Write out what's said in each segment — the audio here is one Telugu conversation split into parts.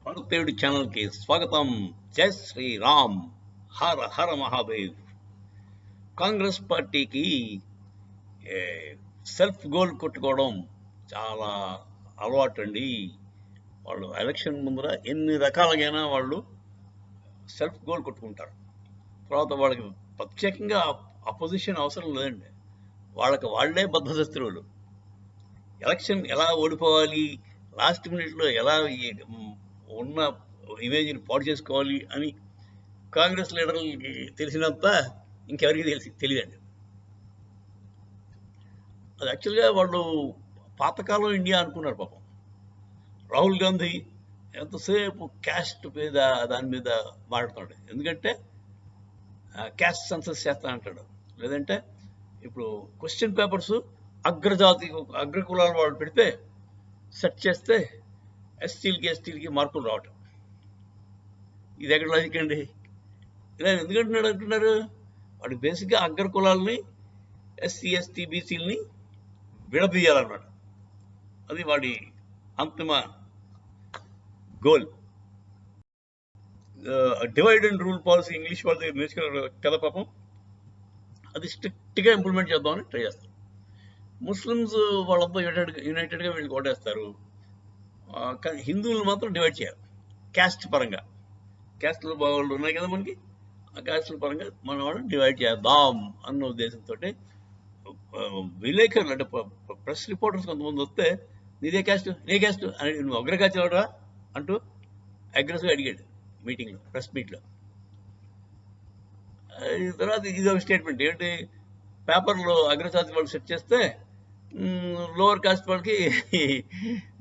భారతీయుడి ఛానల్కి స్వాగతం. జై శ్రీరామ్. హర హర మహాదేవ్. కాంగ్రెస్ పార్టీకి సెల్ఫ్ గోల్ కొట్టుకోవడం చాలా అలవాటు అండి. వాళ్ళు ఎలక్షన్ ముందర ఎన్ని రకాలుగైనా వాళ్ళు సెల్ఫ్ గోల్ కొట్టుకుంటారు. తర్వాత వాళ్ళకి ప్రత్యేకంగా అపోజిషన్ అవసరం లేదండి. వాళ్ళకి వాళ్లే బద్ధశత్రువులు. ఎలక్షన్ ఎలా ఓడిపోవాలి, లాస్ట్ మినిట్లో ఎలా ఉన్న ఇమేజ్ని పాడు చేసుకోవాలి అని కాంగ్రెస్ లీడర్లకి తెలిసినంత ఇంకెవరికి తెలియదండి. అది యాక్చువల్గా వాళ్ళు పాతకాలం ఇండియా అనుకున్నారు పాపం. రాహుల్ గాంధీ ఎంతసేపు క్యాస్ట్ మీద దాని మీద మాట్లాడుతున్నాడు. ఎందుకంటే క్యాస్ట్ సెన్సస్ చేస్తా అంటాడు. లేదంటే ఇప్పుడు క్వశ్చన్ పేపర్స్ అగ్రకులాల వాళ్ళు పెడితే సెట్ చేస్తే ఎస్టీలకి మార్కులు రావటం. ఇది ఎక్కడ లాజిక్ అండి? ఇలా ఎందుకంటున్నాడు అంటున్నారు? వాడు బేసిక్గా అగ్రకులాలని ఎస్సీ ఎస్టీ బీసీలని విడదీయాలన్నమాట. అది వాడి అంతిమ goal. Divide and rule policy English వాళ్ళ దగ్గర నేర్చుకున్నారు కదా పాపం. అది స్ట్రిక్ట్గా ఇంప్లిమెంట్ చేద్దామని ట్రై చేస్తారు. ముస్లిమ్స్ వాళ్ళంతా యునైటెడ్గా వీళ్ళు కొట్టేస్తారు. కానీ హిందువులు మాత్రం డివైడ్ చేయాలి క్యాస్ట్ పరంగా. క్యాస్ట్లు వాళ్ళు ఉన్నాయి కదా మనకి, ఆ క్యాస్ట్ల పరంగా మన వాళ్ళు డివైడ్ చేద్దాం అన్న ఉద్దేశంతో విలేకరులు అంటే ప్రెస్ రిపోర్టర్స్ కొంతమంది వస్తే నీదే క్యాస్ట్ నీ క్యాస్ట్ అని నువ్వు అగ్రకాచి వాడరా అంటూ అగ్రెసివ్గా అడిగాడు మీటింగ్లో, ప్రెస్ మీట్లో. తర్వాత ఇది ఒక స్టేట్మెంట్ ఏంటి, పేపర్లో అగ్రజాతి వాళ్ళు సెట్ చేస్తే లోవర్ కాస్ట్ వాళ్ళకి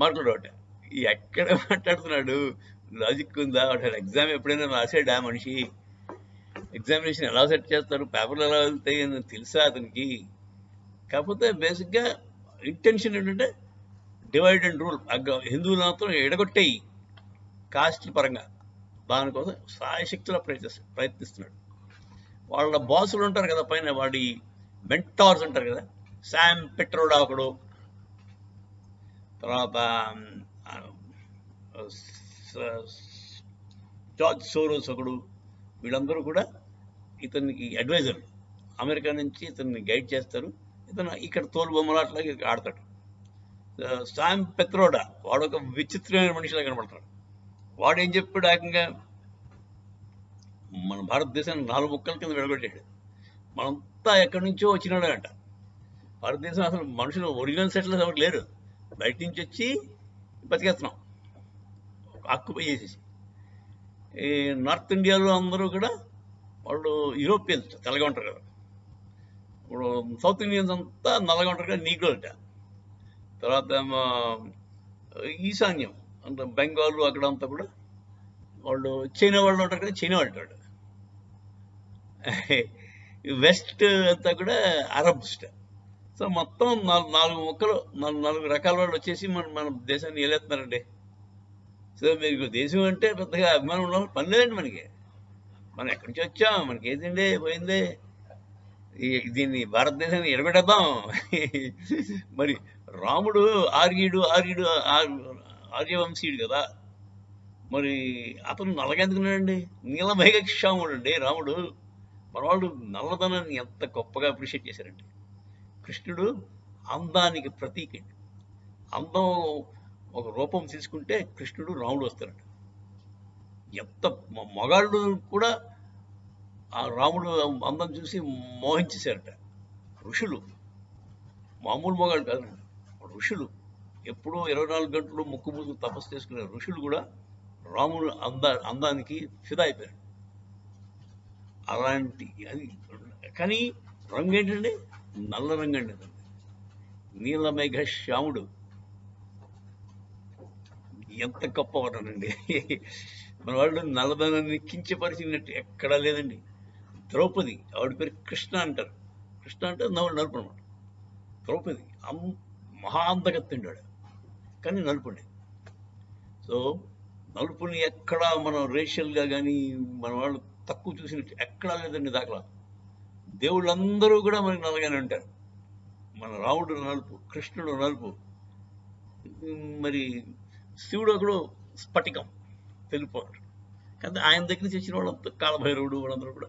మార్కులు రావట. ఎక్కడ మాట్లాడుతున్నాడు? లాజిక్ ఉందా? వాడు ఎగ్జామ్ ఎప్పుడైనా రాసాడా మనిషి? ఎగ్జామినేషన్ ఎలా సెట్ చేస్తారు, పేపర్లు ఎలా వెళ్తాయి అని తెలుసా అతనికి? కాకపోతే బేసిక్గా ఇంటెన్షన్ ఏంటంటే డివైడ్ అండ్ రూల్. హిందువులు మాత్రం ఎడగొట్టేయి కాస్ట్ పరంగా. దానికోసం సాయశక్తిలో ప్రయత్నిస్తున్నాడు. వాళ్ళ బాసులు ఉంటారు కదా పైన, వాడి మెంటార్స్ ఉంటారు కదా, శామ్ పెట్రోడా ఒకడు, తర్వాత జార్జ్ సోరోస్ ఒకడు, వీళ్ళందరూ కూడా ఇతనికి అడ్వైజర్లు. అమెరికా నుంచి ఇతన్ని గైడ్ చేస్తారు. ఇతను ఇక్కడ తోలుబొమ్మలాట్లాగా ఆడతాడు. శామ్ పెట్రోడా వాడు ఒక విచిత్రమైన మనిషిలా కనబడతాడు. వాడు ఏం చెప్పాడు, ఏకంగా మన భారతదేశాన్ని 4 ముక్కల కింద విడగొట్టాడు. మనంతా ఎక్కడి నుంచో వచ్చినాడు అంట. భారతదేశం అసలు మనుషులు ఒరిజినల్ సెటిల్స్ ఎవరు లేరు, బయట నుంచి వచ్చి బతికేస్తున్నాం ఆక్యుపై చేసేసి. ఈ నార్త్ ఇండియాలో అందరూ కూడా వాళ్ళు యూరోపియన్స్ తెల్లగా ఉంటారు కదా. ఇప్పుడు సౌత్ ఇండియన్స్ అంతా నల్లగా ఉంటారు కదా, నీగ్రోలట. తర్వాత ఈశాన్యం అంటే బెంగాల్ అక్కడంతా కూడా వాళ్ళు చైనా వాళ్ళు ఉంటారు కదా, చైనా వాళ్ళు. వెస్ట్ అంతా కూడా అరబ్స్. సో మొత్తం 4 ముక్కలు 4 రకాల వాళ్ళు వచ్చేసి మన దేశాన్ని ఏలేస్తున్నారండి. సో మీకు దేశం అంటే పెద్దగా అభిమానం ఉన్న పని లేదండి మనకి. మనం ఎక్కడి నుంచి వచ్చాం, మనకి ఏదండి పోయింది, దీన్ని భారతదేశాన్ని ఎడబెట్టేద్దాం. మరి రాముడు ఆర్యవంశీయుడు కదా, మరి అతను నల్లగెందుకున్నాడండి? నీలమేఘశ్యాముడు అండి రాముడు. మన వాళ్ళు నల్లదనాన్ని ఎంత గొప్పగా అప్రిషియేట్ చేశారండి. కృష్ణుడు అందానికి ప్రతీక. అందం ఒక రూపం తీసుకుంటే కృష్ణుడు రాముడు వస్తారంట. ఎంత మగాళ్ళు కూడా ఆ రాముడు అందం చూసి మోహించేశారట. ఋషులు, మామూలు మగాళ్ళు కాదండి, ఋషులు. ఎప్పుడూ 24 గంటలు ముక్కు మూసుకు తపస్సు చేసుకునే ఋషులు కూడా రాముడు అందానికి ఫిదా అయిపోయారు. అలాంటి అది. కానీ రంగు ఏంటండి? నల్ల రంగు అండి. నీలమేఘ శ్యాముడు ఎంత గొప్పవాడనండి. మన వాళ్ళు నల్లదనాన్ని కించపరిచినట్టు ఎక్కడా లేదండి. ద్రౌపది, ఆవిడ పేరు కృష్ణ అంటారు. కృష్ణ అంటే నలుపు అనమాట. ద్రౌపది మహా అందగత్తండి ఆవిడ, కానీ నలుపుండి. సో నలుపుని ఎక్కడా మనం రేషియల్గా కానీ మన వాళ్ళు తక్కువ చూసినట్టు ఎక్కడా లేదండి దాఖలా. దేవుళ్ళందరూ కూడా మనకి నల్లగానే ఉంటారు. మన రాముడు నలుపు, కృష్ణుడు నలుపు, మరి శివుడు ఒకడు స్ఫటికం. తెలుపు అంటాడు. కానీ ఆయన దగ్గర నుంచి వచ్చిన వాళ్ళంతా కాలభైరవుడు వాళ్ళందరూ కూడా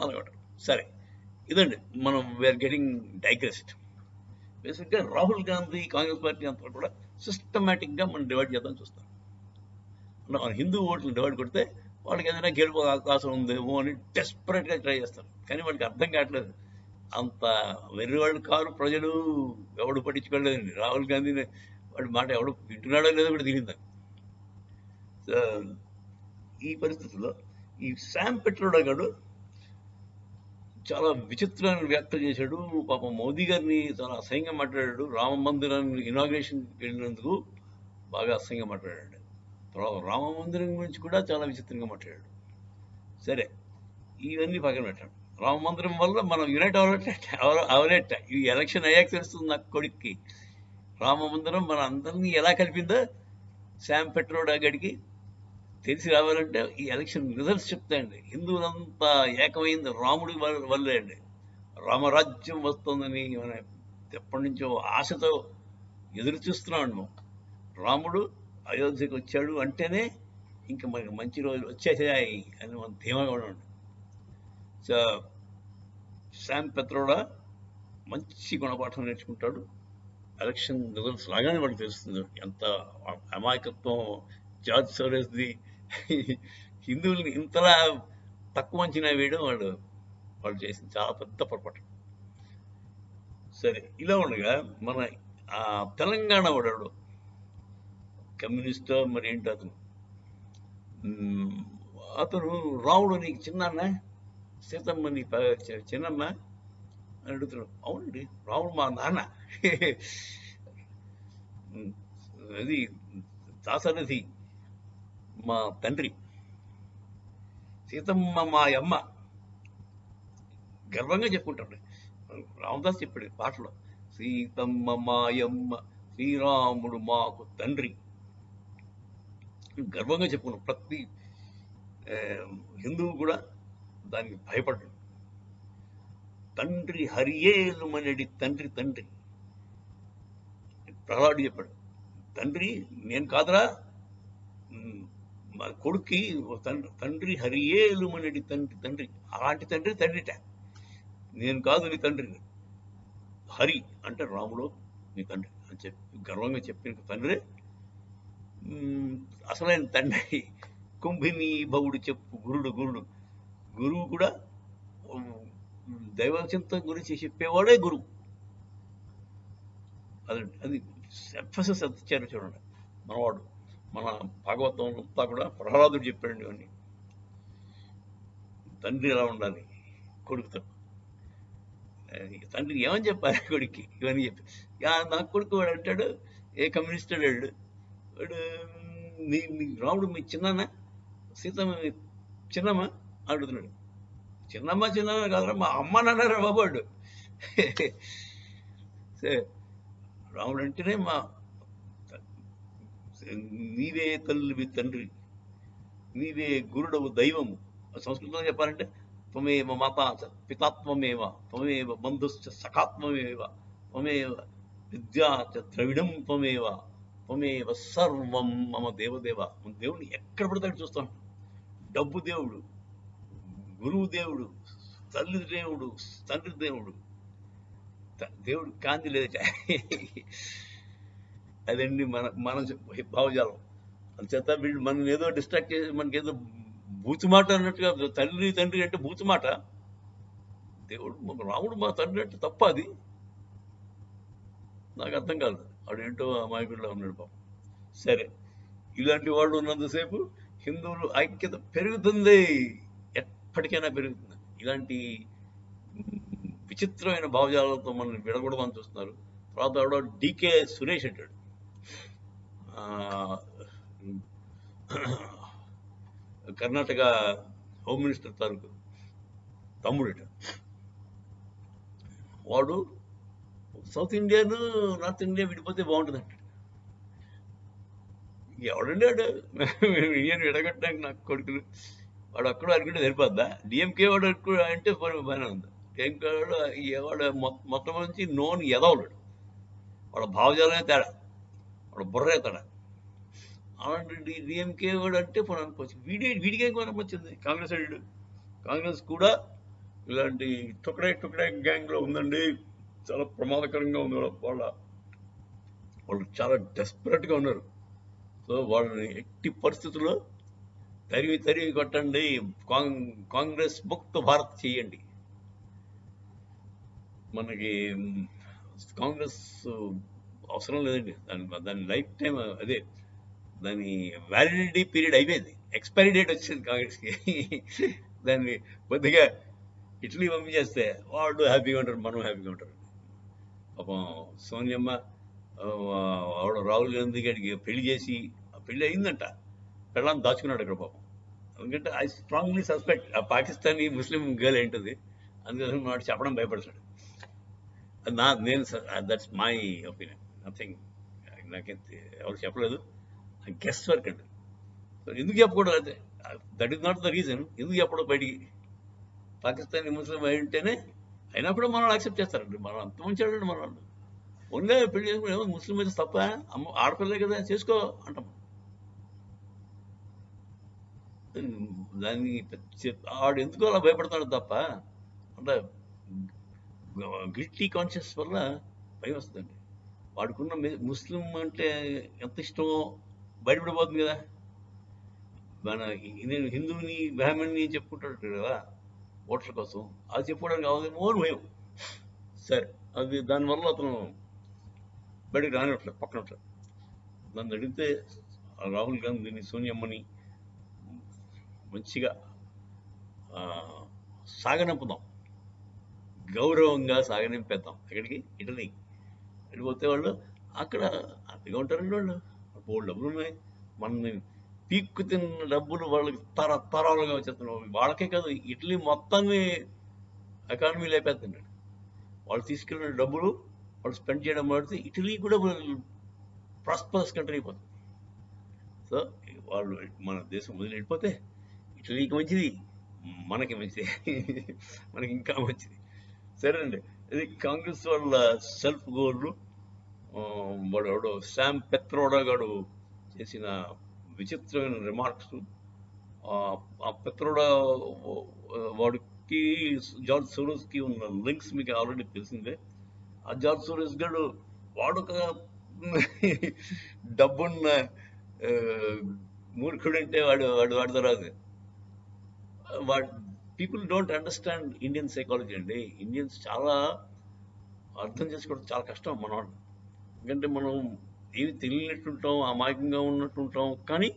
అలాగంటారు. సరే, ఇదండి మనం వీఆర్ గెటింగ్ డైగ్రెస్డ్. బేసిక్గా రాహుల్ గాంధీ కాంగ్రెస్ పార్టీ అంతా కూడా సిస్టమేటిక్గా మనం డివైడ్ చేద్దాం చూస్తాం. మన హిందూ ఓట్లను డివైడ్ కొడితే వాళ్ళకి ఏదైనా గెలుపు అవకాశం ఉందేమో అని డెస్పరేట్గా ట్రై చేస్తారు. కానీ వాళ్ళకి అర్థం కావట్లేదు, అంత వెర్రివాళ్ళు కారు ప్రజలు, ఎవడు పట్టించుకోలేదండి. రాహుల్ గాంధీని వాడి మాట ఎవడు వింటున్నాడో లేదో కూడా తెలియదు. సో ఈ పరిస్థితుల్లో ఈ శామ్ పిట్రోడా గారు చాలా విచిత్రమైన వ్యాఖ్యలు చేశాడు. పాపం మోదీ గారిని చాలా అసహ్యంగా మాట్లాడాడు. రామ మందిరాన్ని ఇనాగ్రేషన్ వెళ్ళినందుకు బాగా అసహ్యంగా మాట్లాడాడు. రామ మందిరం గురించి కూడా చాలా విచిత్రంగా మాట్లాడాడు. సరే, ఇవన్నీ పక్కన పెట్టాడు. రామ మందిరం వల్ల మనం యునైట్ అవలేట ఈ ఎలక్షన్ అయ్యాక తెలుస్తుంది నాకు కొడుక్కి. రామ మందిరం మన అందరినీ ఎలా కలిపిందో శామ్ పిట్రోడా గడికి తెలిసి రావాలంటే ఈ ఎలక్షన్ రిజల్ట్స్ చెప్తాయండి. హిందువులంతా ఏకమైంది రాముడి వల్లే అండి. రామరాజ్యం వస్తుందని మనం ఎప్పటి నుంచో ఆశతో ఎదురు చూస్తున్నాం. రాముడు అయోధ్యకు వచ్చాడు అంటేనే ఇంకా మనకి మంచి రోజులు వచ్చేసాయి అని మనం ధీమాగా ఉన్నాడు. సో శామ్ పిట్రోడా మంచి గుణపాఠం నేర్చుకుంటాడు. ఎలక్షన్ రిజల్ట్స్ రాగానే వాడికి తెలుస్తుంది ఎంత అమాయకత్వం జార్జ్ సోరెస్ది. హిందువుల్ని ఇంతలా తక్కువ అంచనా వేయడం వాళ్ళు చేసింది చాలా పెద్ద పొరపాటు. సరే, ఇలా ఉండగా మన తెలంగాణ వాడు కమ్యూనిస్ట్ మరి ఏంటి అతను రాముడు నీకు చిన్నాన్న, సీతమ్మ నీ చిన్నమ్మ అని అడుగుతున్నాడు. అవునండి, రాముడు మా నాన్న, అది దాశరథి మా తండ్రి, సీతమ్మ మా అమ్మ గర్వంగా చెప్పుకుంటాడు. రామదాస్ చెప్పాడు పాటలో, సీతమ్మ మాయమ్మ శ్రీరాముడు మాకు తండ్రి, గర్వంగా చెప్పుకున్నాం. ప్రతి హిందువు కూడా దానికి భయపడ్డాడు. తండ్రి హరియేలుమనడి తండ్రి తండ్రి ప్రహ్లాడు చెప్పాడు. తండ్రి నేను కాదురా, మా కొడుక్కి తండ్రి హరియేలుమనడి తండ్రి తండ్రి, అలాంటి తండ్రి తండ్రిట, నేను కాదు నీ తండ్రిని. హరి అంటే రాముడు నీ తండ్రి అని చెప్పి గర్వంగా చెప్పిన తండ్రి అసలైన తండ్రి. కుంభిని భవుడు చెప్పు గురువు కూడా దైవ చింతన గురించి చెప్పేవాడే గురువు. అది ఎంఫసిస్ ఎంత ఇచ్చారు చూడండి. మనవాడు మన భాగవతం అంతా కూడా ప్రహ్లాదుడు చెప్పాడు ఇవన్నీ. తండ్రి ఎలా ఉండాలి కొడుకుతో, తండ్రి ఏమని చెప్పాలి కొడుక్కి ఇవన్నీ చెప్పి. నా కొడుకు వాడు అంటాడు, ఏ కమ్యూనిస్ట్ వాడు వాడు మీ రాముడు మీ చిన్న సీతమ్మ చిన్నమ్మ అడుగుతున్నాడు. చిన్నమ్మ కాదురా, మా అమ్మ నాన్నరా బాబాడు. సరే, రాముడు అంటేనే మా నీవే తల్లివి తండ్రి, నీవే గురుడవు దైవము. సంస్కృతంలో చెప్పాలంటే త్వమేవ మాతా పితాత్మమేవ, త్వమేవ బంధుశ్చ సఖాత్మమేవ, త్వమేవ విద్యా చ ద్రవిడం త్వమేవ, త్వమేవ సర్వం మమ దేవదేవ. మన దేవుడిని ఎక్కడ పడతాడు చూస్తాం. డబ్బు దేవుడు, గురువు దేవుడు, తల్లి దేవుడు, తండ్రి దేవుడు, దేవుడు కాంతి లేదట. అదండి మన భావజాలం. అందుచేత వీళ్ళు మనం ఏదో డిస్ట్రాక్ట్ చేసి మనకి ఏదో బూతుమాట అన్నట్టుగా, తల్లి తండ్రి అంటే బూతుమాట. దేవుడు రాముడు మా తండ్రి అంటే తప్ప, అది నాకు అర్థం కాదు. వాడు ఏంటో అమాయకుడిలో ఉన్నాడు పాపం. సరే, ఇలాంటి వాళ్ళు ఉన్నంతసేపు హిందువులు ఐక్యత పెరుగుతుంది, ఎప్పటికైనా పెరుగుతుంది. ఇలాంటి విచిత్రమైన భావజాలతో మనం విడగొడమని చూస్తున్నారు. తర్వాత ఎవడో డికే సురేష్ అంటాడు, కర్ణాటక హోమ్ మినిస్టర్ తాలూకు తమ్ముడట. వాడు సౌత్ ఇండియాను నార్త్ ఇండియా విడిపోతే బాగుంటుంది అంటాడు. ఎవడండి వాడు ఇండియన్ విడగొట్టడానికి నాకు కొడుకులు. వాడు అక్కడ అనుకుంటే సరిపోద్దా? డిఎంకే వాడు అంటే బాగానే ఉంది. డిఎంకే వాడు మొత్తం నుంచి నోన్ ఎదవడు. వాడు భావజాలమే తేడా, వాడు బుర్రే తేడా. అలాంటి డిఎంకే వాడు అంటే పోనీ అనుకోవచ్చు. వీడికి ఏం వచ్చింది? కాంగ్రెస్ వాడు, కాంగ్రెస్ కూడా ఇలాంటి టుకడే గ్యాంగ్లో ఉందండి, చాలా ప్రమాదకరంగా ఉంది. వాళ్ళు చాలా డెస్పరేట్గా ఉన్నారు. సో వాళ్ళని ఎట్టి పరిస్థితుల్లో తరివి కొట్టండి, కాంగ్రెస్ ముక్త భారత్ చేయండి. మనకి కాంగ్రెస్ అవసరం లేదండి, దాని లైఫ్ టైం అదే, దాని వ్యాలిడిటీ పీరియడ్ అయిపోయింది, ఎక్స్పైరీ డేట్ వచ్చింది కాంగ్రెస్కి. దాన్ని కొద్దిగా ఇటలీ పంపించేస్తే వాళ్ళు హ్యాపీగా ఉంటారు, మనం హ్యాపీగా ఉంటారు. పాపం సోనియమ్మ ఆవిడ రాహుల్ గాంధీ గారికి పెళ్లి చేసి, పెళ్లి అయిందంట, పెళ్ళాన్ని దాచుకున్నాడు అక్కడ పాపం. ఎందుకంటే ఐ స్ట్రాంగ్లీ సస్పెక్ట్ ఆ పాకిస్తానీ ముస్లిం గర్ల్ ఏంటది, అందుకోసం వాడు చెప్పడం భయపడతాడు. నేను దట్స్ మై ఒపీనియన్, నథింగ్, నాకేం ఎవరు చెప్పలేదు, గెస్ వర్క్ అండి. ఎందుకు చెప్పకూడదు? అయితే that is not the reason. ఎందుకు చెప్పడం బయటికి? పాకిస్తానీ ముస్లిం అయి ఉంటేనే అయినప్పుడు మనం యాక్సెప్ట్ చేస్తారండి, మనం అంత మంచి మన వాళ్ళు. ఓన్లీ పెళ్లి చేసుకుంటే ఏమో ముస్లిం అయితే తప్ప, అమ్మ ఆడపిల్లే కదా చేసుకో అంటాం. దాన్ని ఆడు ఎందుకు అలా భయపడతాడు తప్ప, అంటే గిల్టీ కాన్షియస్ వల్ల భయం వస్తుందండి. వాడుకున్న ముస్లిం అంటే ఎంత ఇష్టమో బయటపడిపోతుంది కదా. మన నేను హిందువుని బ్రాహ్మణ్ని చెప్పుకుంటాడు కదా ఓట్ల కోసం, అది చెప్పుకోవడానికి కావాలేమో భయం. సరే, అది దానివల్ల అతను బయటకు రానివ్వట్లేదు, పక్కన. నన్ను అడిగితే రాహుల్ గాంధీని, సోనియమ్మని మంచిగా సాగనంపుదాం, గౌరవంగా సాగనింపేద్దాం. ఎక్కడికి? ఇటలీ. వెళ్ళిపోతే వాళ్ళు అక్కడ హ్యాపీగా ఉంటారండి. వాళ్ళు బోల్డ్ డబ్బులు ఉన్నాయి, మనని పీక్కు తిన్న డబ్బులు వాళ్ళకి తరతరాలుగా వచ్చేస్తున్నాయి. వాళ్ళకే కాదు, ఇటలీ మొత్తాన్ని ఎకానమీ లేపేస్తున్నాడు. వాళ్ళు తీసుకెళ్ళిన డబ్బులు వాళ్ళు స్పెండ్ చేయడం పడితే ఇటలీ కూడా ప్రాస్పరస్ కంట్రీ అయిపోతుంది. సో వాళ్ళు మన దేశం వదిలి వెళ్ళిపోతే ఇటలీకి మంచిది, మనకి మంచిది, మనకి ఇంకా మంచిది. సరే అండి, ఇది కాంగ్రెస్ వాళ్ళ సెల్ఫ్ గోల్. వాడు ఎవడో శామ్ పెత్రోడా గాడు చేసిన విచిత్రమైన రిమార్క్స్. ఆ పెత్రోడా వాడికి జార్జ్ సోరోస్కి ఉన్న లింక్స్ మీకు ఆల్రెడీ తెలిసిందే. ఆ జార్జ్ సోరోస్ గాడు వాడొక డబ్బున్న మూర్ఖుడంటే వాడితో రాదు. People don't understand Indian psychology అండి. ఇండియన్స్ చాలా అర్థం చేసుకోవడం చాలా కష్టం మన వాళ్ళు. ఎందుకంటే మనం ఏమి తెలియనట్టుంటాం, అమాయకంగా ఉన్నట్టుంటాం, కానీ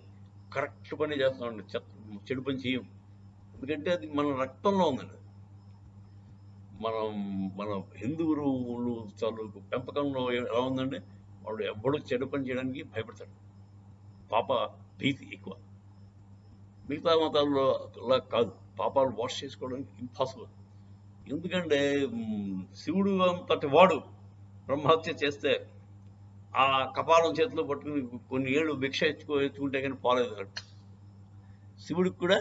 కరెక్ట్ పని చేస్తామండి, చెడు పని చేయం. ఎందుకంటే అది మన రక్తంలో ఉందండి. మన హిందువులు చదువు పెంపకంలో ఎలా ఉందంటే, వాడు ఎవ్వడూ చెడు పని చేయడానికి భయపడతాడు, పాప భీతి ఎక్కువ. మిగతా మతాల్లో అలా కాదు, పాపాలు వాష్ చేసుకోవడానికి ఇంపాసిబుల్. ఎందుకంటే శివుడు అంతటి వాడు బ్రహ్మహత్య చేస్తే ఆ కపాలం చేతిలో పట్టుకుని కొన్ని ఏళ్ళు భిక్ష ఎత్తుకుంటే కానీ పోలేదు. శివుడికి కూడా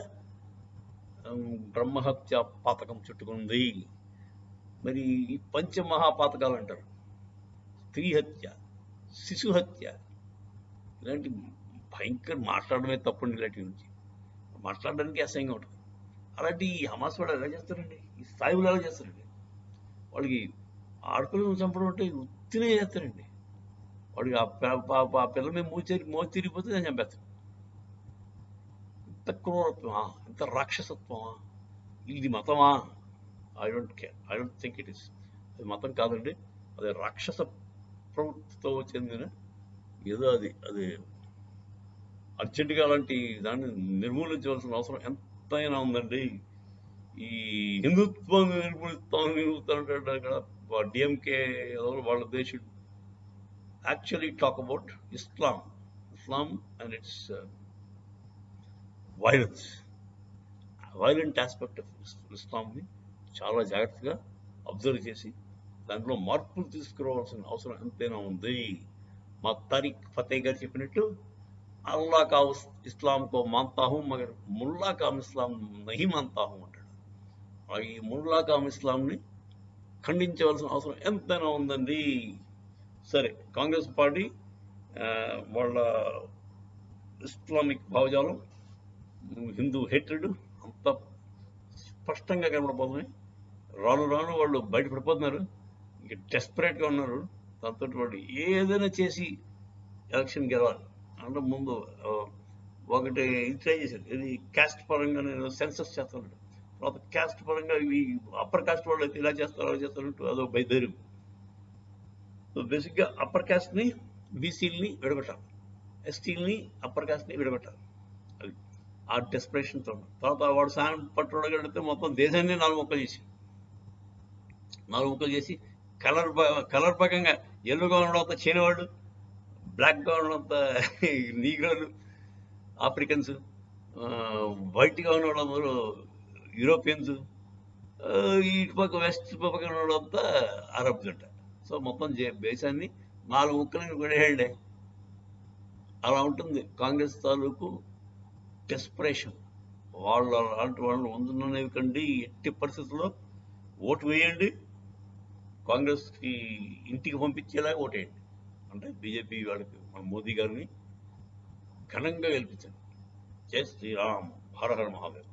బ్రహ్మహత్య పాతకం చుట్టుకుంది. మరి ఈ పంచమహాపాతకాలు అంటారు, స్త్రీ హత్య, శిశు హత్య, ఇలాంటి భయంకర, మాట్లాడమే తప్పండి. ఇలాంటి గురించి మాట్లాడడానికి అసహ్యంగా ఉంటుంది. అలాంటి హమాస్ వాడు ఎలా చేస్తారండి, ఈ సాయిబులు ఎలా చేస్తారండి? వాళ్ళకి ఆడపిల్లలు చంపడం అంటే ఉత్తినే చేస్తారండి. వాడికి ఆ పిల్ల మీద మోచి తిరిగిపోతే నేను చంపేస్తాను. ఇంత క్రూరత్వమా, ఇంత రాక్షసత్వమా? ఇది మతమా? I don't care, I don't think it is. అది మతం కాదండి, అది రాక్షస ప్రవృత్తితో చెందిన ఏదో. అది అర్జెంటుగా అలాంటి దాన్ని నిర్మూలించవలసిన అవసరం ఎంతైనా ఉందండి. ఈ హిందుత్వాన్ని నిర్మూలిస్తానంటే కదా డిఎంకే వాళ్ళ దేశం actually talk about Islam and its violent aspect of Islamని చాలా జాగ్రత్తగా అబ్జర్వ్ చేసి దాంట్లో మార్పులు తీసుకురావాల్సిన అవసరం ఎంతైనా ఉంది. మా తారిక్ ఫతే గారు చెప్పినట్టు, అల్లా కా ఇస్లాం కో మాన్తా హూ మగర్ ముల్లా కామ్ ఇస్లాం నహీ మాన్తా హూ అంటాడు. ఈ ముల్లా కామ్ ఇస్లాంని ఖండించవలసిన అవసరం ఎంతైనా ఉందండి. సరే, కాంగ్రెస్ పార్టీ వాళ్ళ ఇస్లామిక్ భావజాలం, హిందూ హేట్రెడ్ అంత స్పష్టంగా కనబడిపోతున్నాయి. రాను రాను వాళ్ళు బయటపడిపోతున్నారు, ఇంక డెస్పరేట్గా ఉన్నారు. దాంతో వాళ్ళు ఏదైనా చేసి ఎలక్షన్ గెలవాలి అంటే ముందు ఒకటి ఇది ట్రై చేశారు, ఇది క్యాస్ట్ పరంగా నేను సెన్సస్ చేస్తున్నాడు. తర్వాత క్యాస్ట్ పరంగా ఇవి అప్పర్ కాస్ట్ వాళ్ళు అయితే ఇలా చేస్తారు అలా చేస్తారంటూ అదో బయలుదేరు. బేసిక్గా అప్పర్ కాస్ట్ని బీసీలని విడగొట్టాలి, ఎస్టీలని అప్పర్ కాస్ట్ని విడగొట్టాలి. అది ఆ డెస్పరేషన్తో. తర్వాత వాడు సాయం పట్టుకోగలిగితే మొత్తం దేశాన్ని నాలుగు ముక్కలు చేసి కలర్ పరంగా ఎల్లుగా ఉండడంతో చైనా వాళ్ళు, బ్లాక్గా ఉండడంతో నీగ్రోలు, ఆఫ్రికన్స్, వైట్గా ఉన్న వాళ్ళందరూ యూరోపియన్స్, ఇటు పక్క వెస్ట్ పక్కన ఉండడంతా అరబ్స్ అంట. సో మొత్తం దేశాన్ని నాలుగు ముక్కలని విడేయండి. అలా ఉంటుంది కాంగ్రెస్ తాలూకు డెస్పరేషన్. వాళ్ళు అలాంటి వాళ్ళు ఉంటున్నవి కండి. ఎట్టి పరిస్థితుల్లో ఓటు వేయండి, కాంగ్రెస్కి ఇంటికి పంపించేలాగా ఓటేయండి. అంటే బీజేపీ వాళ్ళకి మన మోదీ గారిని ఘనంగా గెలిపించండి. జై శ్రీరామ్, హర హర మహాదేవ్.